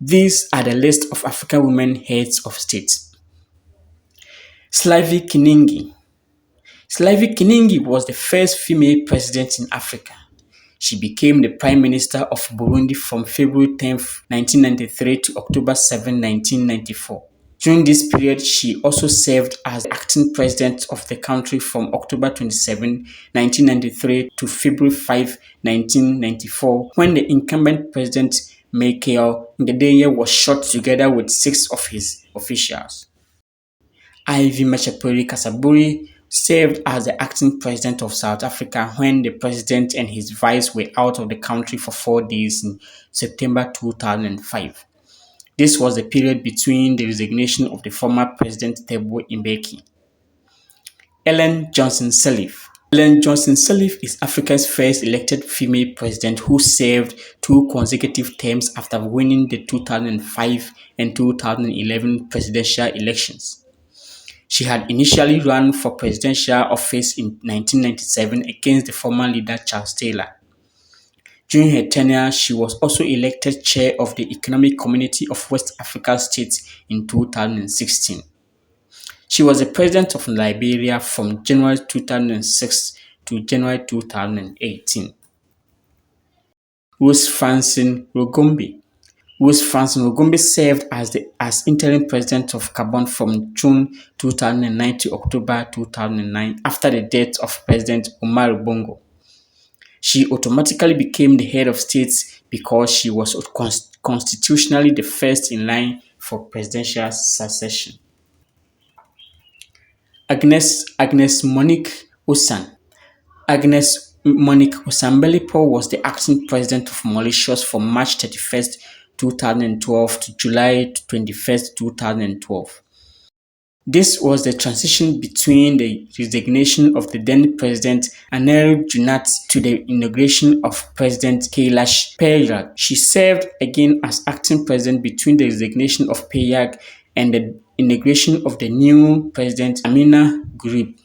These are the list of African women heads of state. Sylvie Kinigi. Sylvie Kinigi was the first female president in Africa. She became the Prime Minister of Burundi from February 10, 1993 to October 7, 1994. During this period, she also served as acting president of the country from October 27, 1993 to February 5, 1994, when the incumbent president Michael Ngedeye was shot together with 6 of his officials. Ivy Machapuri Kasaburi served as the acting president of South Africa when the president and his vice were out of the country for 4 days in September 2005. This was the period between the resignation of the former President Thabo Mbeki. Ellen Johnson Sirleaf. Ellen Johnson Sirleaf is Africa's first elected female president who served 2 consecutive terms after winning the 2005 and 2011 presidential elections. She had initially run for presidential office in 1997 against the former leader Charles Taylor. During her tenure, she was also elected chair of the Economic Community of West African States in 2016. She was the president of Liberia from January 2006 to January 2018. Rose Francine Rugombe. Rose Francine Rugombe served as interim president of Gabon from June 2009 to October 2009 after the death of President Omar Bongo. She automatically became the head of state because she was constitutionally the first in line for presidential succession. Agnes Monique Osan. Agnes Monique Osambelipo was the acting president of Mauritius from March 31, 2012 to July 21, 2012. This was the transition between the resignation of the then President Anel Junat to the inauguration of President Kailash Payag. She served again as acting president between the resignation of Payag and the inauguration of the new President Amina Gurib.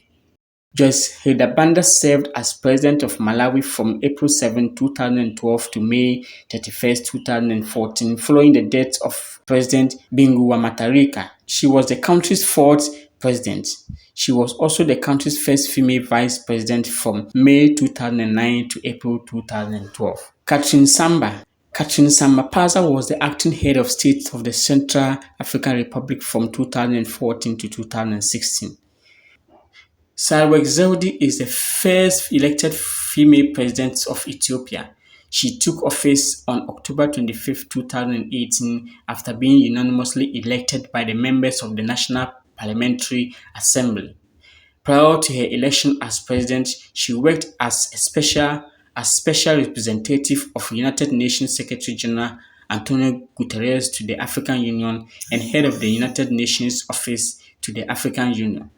Joyce Hildebanda served as president of Malawi from April 7, 2012 to May 31, 2014, following the death of President Bingu wa Mutharika. She was the country's 4th president. She was also the country's first female vice president from May 2009 to April 2012. Catherine Samba. Catherine Samba-Panza was the acting head of state of the Central African Republic from 2014 to 2016. Sahle Zewde is the first elected female president of Ethiopia. She took office on October 25, 2018 after being unanimously elected by the members of the National Parliamentary Assembly. Prior to her election as president, she worked as special representative of United Nations Secretary General Antonio Guterres to the African Union and head of the United Nations Office to the African Union.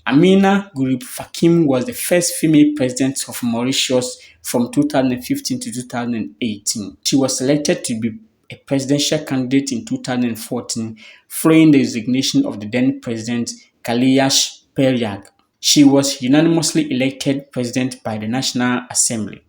Amina Gurib Fakim was the first female president of Mauritius from 2015 to 2018. She was selected to be a presidential candidate in 2014 following the resignation of the then president Kailash Payag. She was unanimously elected president by the National Assembly.